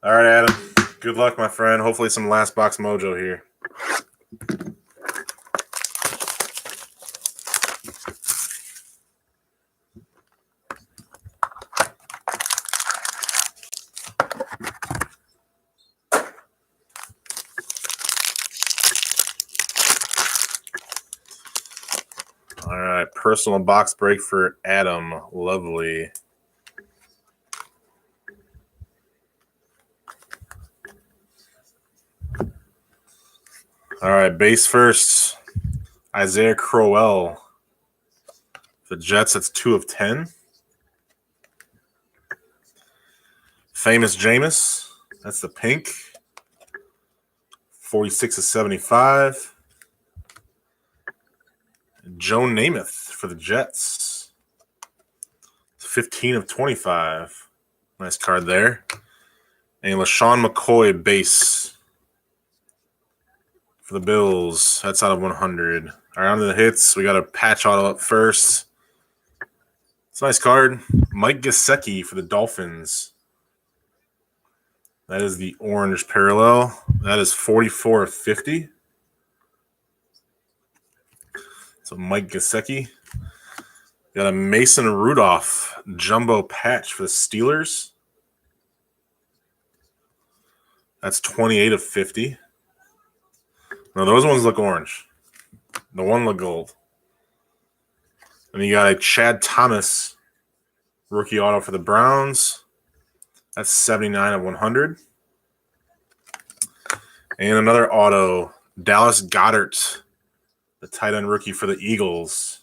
All right, Adam. Good luck, my friend. Hopefully some last box mojo here. All right, personal box break for Adam. Lovely. All right, base first. Isaiah Crowell. The Jets, that's 2 of 10. Famous Jameis, that's the pink. 46 of 75. Joe Namath for the Jets. 15 of 25. Nice card there. And LaShawn McCoy base for the Bills. That's out of 100. All right, on to the hits. We got a patch auto up first. It's a nice card. Mike Gesicki for the Dolphins. That is the orange parallel. That is 44 of 50. So Mike Gesicki. Got a Mason Rudolph jumbo patch for the Steelers. That's 28 of 50. No, those ones look orange. The one look gold. And you got a Chad Thomas rookie auto for the Browns. That's 79 of 100. And another auto, Dallas Goedert, the tight end rookie for the Eagles.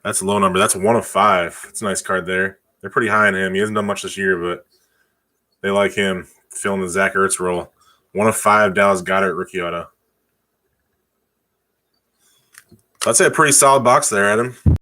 That's a low number. That's 1 of 5. It's a nice card there. They're pretty high on him. He hasn't done much this year, but they like him filling the Zach Ertz role. 1 of 5, Dallas Goedert rookie auto. I'd say a pretty solid box there, Adam.